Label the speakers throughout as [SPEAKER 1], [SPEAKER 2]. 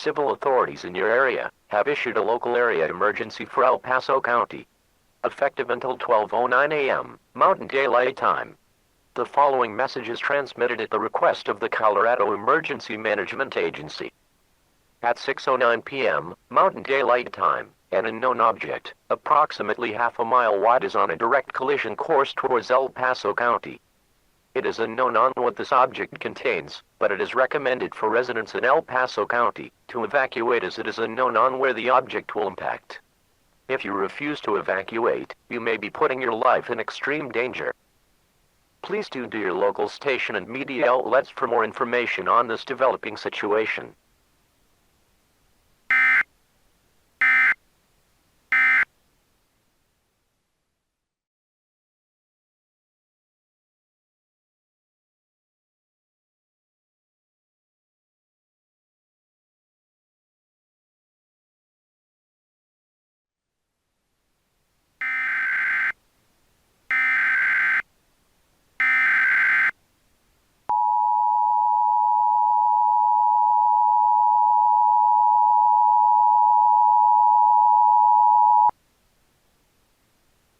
[SPEAKER 1] Civil authorities in your area have issued a local area emergency for El Paso County, effective until 12:09 a.m. Mountain Daylight Time. The following message is transmitted at the request of the Colorado Emergency Management Agency. At 6:09 p.m. Mountain Daylight Time, an unknown object, approximately half a mile wide, is on a direct collision course towards El Paso County. It is unknown on what this object contains, but it is recommended for residents in El Paso County to evacuate, as it is unknown on where the object will impact. If you refuse to evacuate, you may be putting your life in extreme danger. Please tune to your local station and media outlets for more information on this developing situation.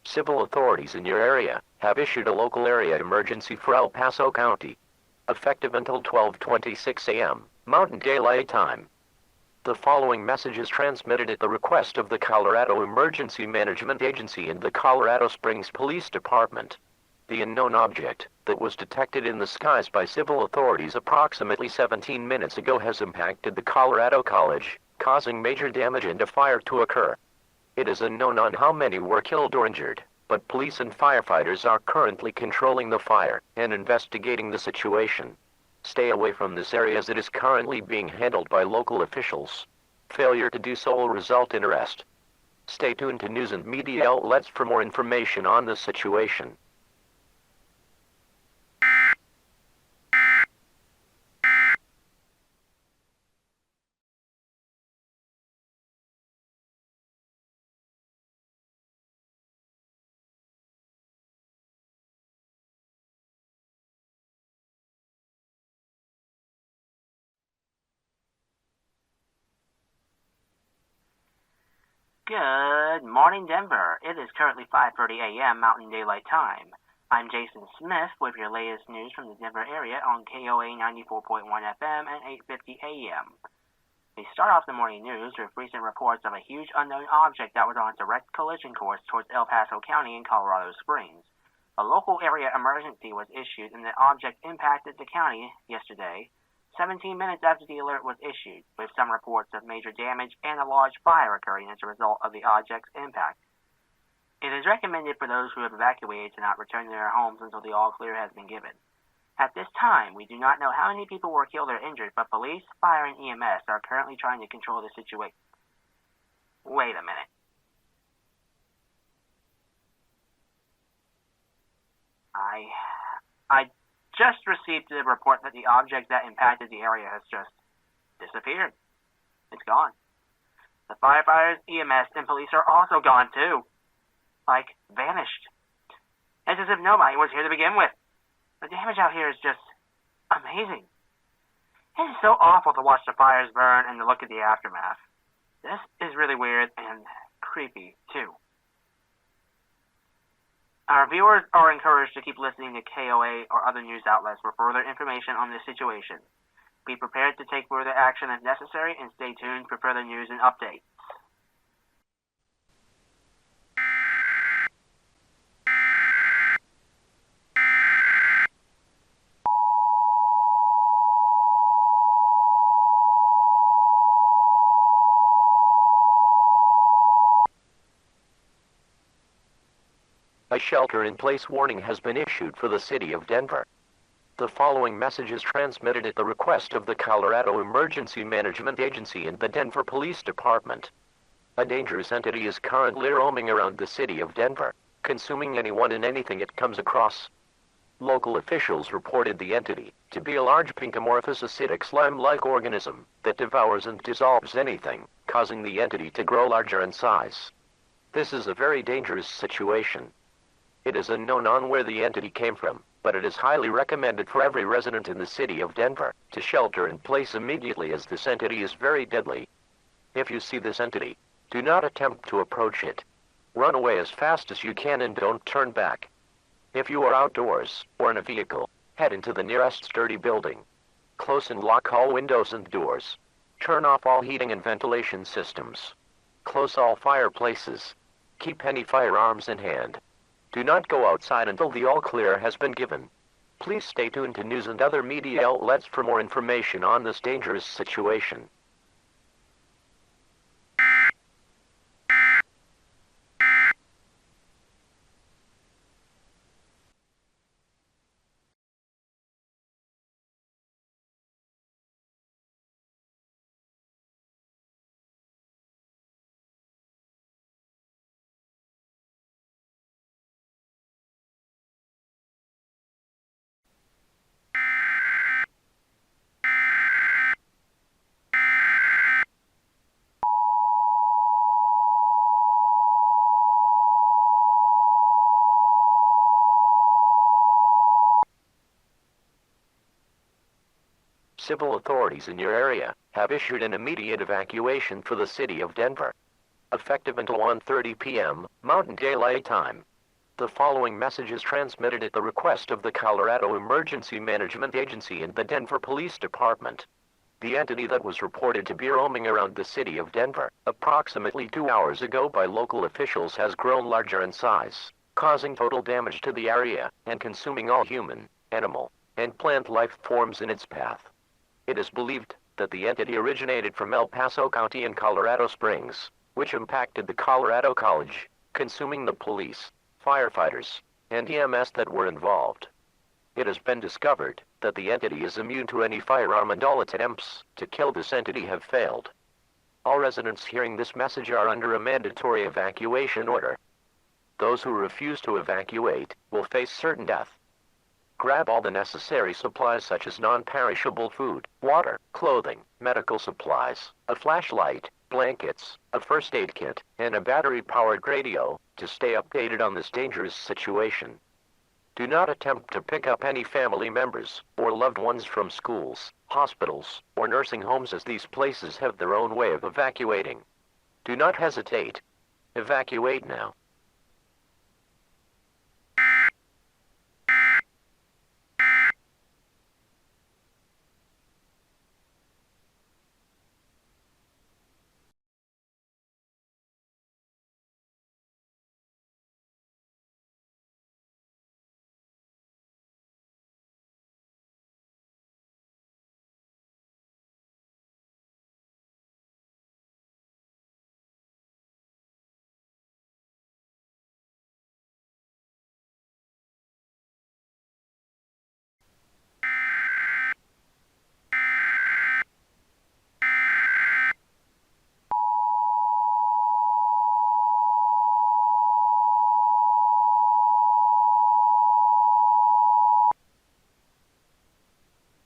[SPEAKER 1] Civil authorities in your area have issued a local area emergency for El Paso County, effective until 12:26 a.m. Mountain Daylight Time. The following message is transmitted at the request of the Colorado Emergency Management Agency and the Colorado Springs Police Department. The unknown object that was detected in the skies by civil authorities approximately 17 minutes ago has impacted the Colorado College, causing major damage and a fire to occur. It is unknown on how many were killed or injured, but police and firefighters are currently controlling the fire and investigating the situation. Stay away from this area as it is currently being handled by local officials. Failure to do so will result in arrest. Stay tuned to news and media outlets for more information on this situation.
[SPEAKER 2] Good morning, Denver. It is currently 5:30 a.m. Mountain Daylight Time. I'm Jason Smith with your latest news from the Denver area on KOA 94.1 FM and 8:50 a.m. We start off the morning news with recent reports of a huge unknown object that was on a direct collision course towards El Paso County in Colorado Springs. A local area emergency was issued and the object impacted the county yesterday, 17 minutes after the alert was issued, with some reports of major damage and a large fire occurring as a result of the object's impact. It is recommended for those who have evacuated to not return to their homes until the all-clear has been given. At this time, we do not know how many people were killed or injured, but police, fire, and EMS are currently trying to control the situation. Wait a minute. I just received the report that the object that impacted the area has just disappeared. It's gone. The firefighters, EMS, and police are also gone too. Like, vanished. It's as if nobody was here to begin with. The damage out here is just amazing. It is so awful to watch the fires burn and to look at the aftermath. This is really weird and creepy too. Our viewers are encouraged to keep listening to KOA or other news outlets for further information on this situation. Be prepared to take further action if necessary and stay tuned for further news and updates.
[SPEAKER 1] A shelter-in-place warning has been issued for the city of Denver. The following message is transmitted at the request of the Colorado Emergency Management Agency and the Denver Police Department. A dangerous entity is currently roaming around the city of Denver, consuming anyone and anything it comes across. Local officials reported the entity to be a large pink amorphous acidic slime-like organism that devours and dissolves anything, causing the entity to grow larger in size. This is a very dangerous situation. It is unknown on where the entity came from, but it is highly recommended for every resident in the city of Denver to shelter in place immediately, as this entity is very deadly. If you see this entity, do not attempt to approach it. Run away as fast as you can and don't turn back. If you are outdoors or in a vehicle, head into the nearest sturdy building. Close and lock all windows and doors. Turn off all heating and ventilation systems. Close all fireplaces. Keep any firearms in hand. Do not go outside until the all clear has been given. Please stay tuned to news and other media outlets for more information on this dangerous situation. Civil authorities in your area have issued an immediate evacuation for the city of Denver, effective until 1:30 p.m. Mountain Daylight Time. The following message is transmitted at the request of the Colorado Emergency Management Agency and the Denver Police Department. The entity that was reported to be roaming around the city of Denver approximately 2 hours ago by local officials has grown larger in size, causing total damage to the area and consuming all human, animal, and plant life forms in its path. It is believed that the entity originated from El Paso County in Colorado Springs, which impacted the Colorado College, consuming the police, firefighters, and EMS that were involved. It has been discovered that the entity is immune to any firearm and all attempts to kill this entity have failed. All residents hearing this message are under a mandatory evacuation order. Those who refuse to evacuate will face certain death. Grab all the necessary supplies such as non-perishable food, water, clothing, medical supplies, a flashlight, blankets, a first aid kit, and a battery-powered radio to stay updated on this dangerous situation. Do not attempt to pick up any family members or loved ones from schools, hospitals, or nursing homes, as these places have their own way of evacuating. Do not hesitate. Evacuate now.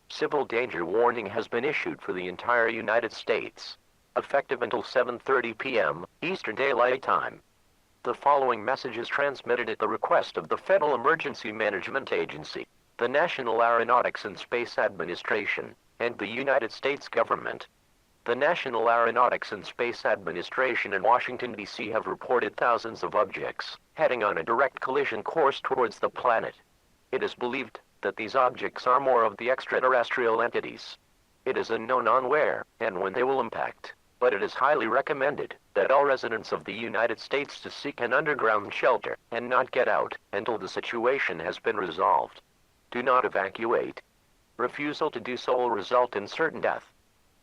[SPEAKER 1] Civil danger warning has been issued for the entire United States, effective until 7:30 p.m. Eastern Daylight Time. The following message is transmitted at the request of the Federal Emergency Management Agency, the National Aeronautics and Space Administration, and the United States government. The National Aeronautics and Space Administration in Washington, D.C. have reported thousands of objects heading on a direct collision course towards the planet. It is believed that these objects are more of the extraterrestrial entities. It is unknown on where and when they will impact, but it is highly recommended that all residents of the United States to seek an underground shelter and not get out until the situation has been resolved. Do not evacuate. Refusal to do so will result in certain death.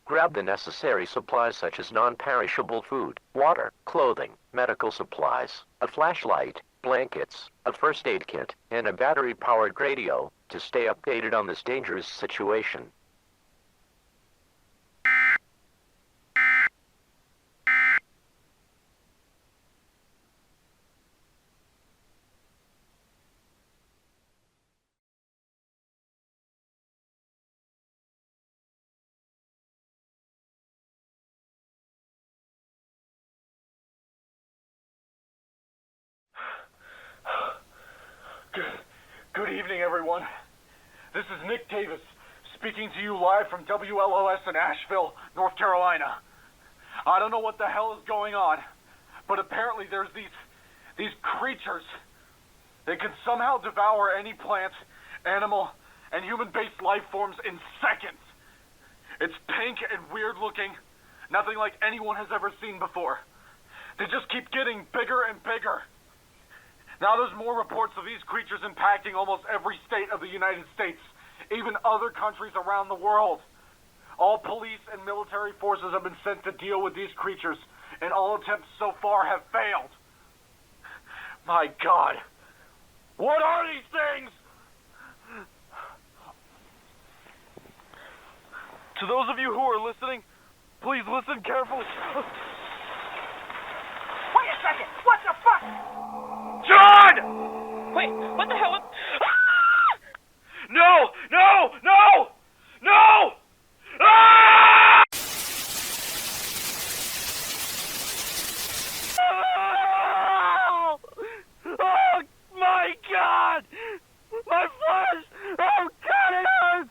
[SPEAKER 1] Grab the necessary supplies such as non-perishable food, water, clothing, medical supplies, a flashlight, blankets, a first aid kit, and a battery-powered radio to stay updated on this dangerous situation.
[SPEAKER 3] Good evening, everyone. This is Nick Davis, speaking to you live from WLOS in Asheville, North Carolina. I don't know what the hell is going on, but apparently there's these creatures. They can somehow devour any plant, animal, and human-based life forms in seconds. It's pink and weird-looking, nothing like anyone has ever seen before. They just keep getting bigger and bigger. Now there's more reports of these creatures impacting almost every state of the United States, even other countries around the world. All police and military forces have been sent to deal with these creatures, and all attempts so far have failed. My God, what are these things? To those of you who are listening, please listen carefully.
[SPEAKER 2] Wait a second! What the fuck?
[SPEAKER 3] John!
[SPEAKER 4] Wait, what the hell?
[SPEAKER 3] No! No! No! No! Ah! Oh my God! My flesh! Oh God, it hurts!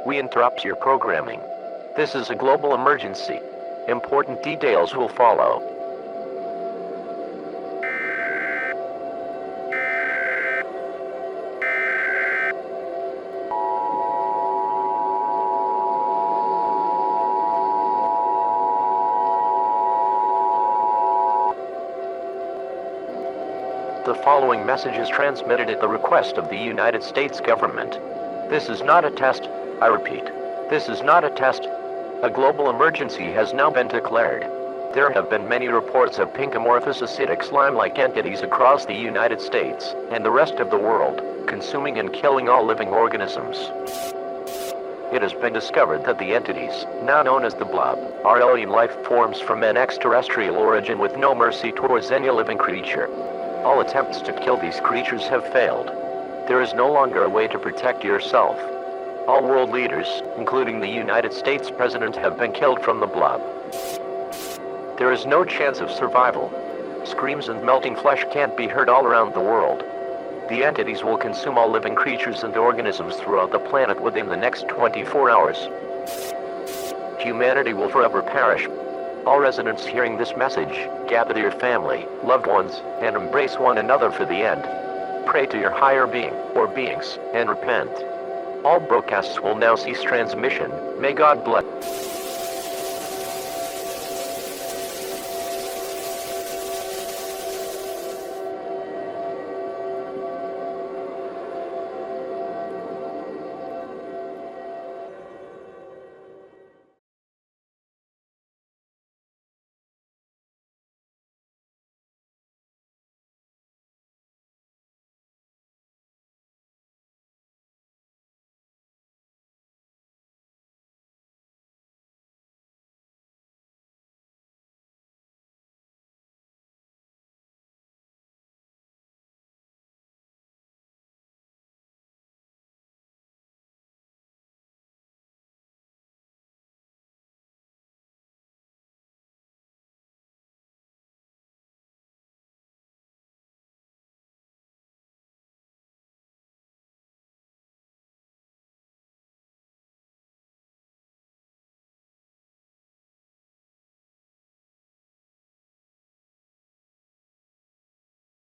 [SPEAKER 1] We interrupt your programming. This is a global emergency. Important details will follow. The following message is transmitted at the request of the United States government. This is not a test. I repeat, this is not a test. A global emergency has now been declared. There have been many reports of pink amorphous acidic slime-like entities across the United States and the rest of the world, consuming and killing all living organisms. It has been discovered that the entities, now known as the Blob, are alien life forms from an extraterrestrial origin with no mercy towards any living creature. All attempts to kill these creatures have failed. There is no longer a way to protect yourself. All world leaders, including the United States President, have been killed from the Blob. There is no chance of survival. Screams and melting flesh can't be heard all around the world. The entities will consume all living creatures and organisms throughout the planet within the next 24 hours. Humanity will forever perish. All residents hearing this message, gather your family, loved ones, and embrace one another for the end. Pray to your higher being, or beings, and repent. All broadcasts will now cease transmission. May God bless.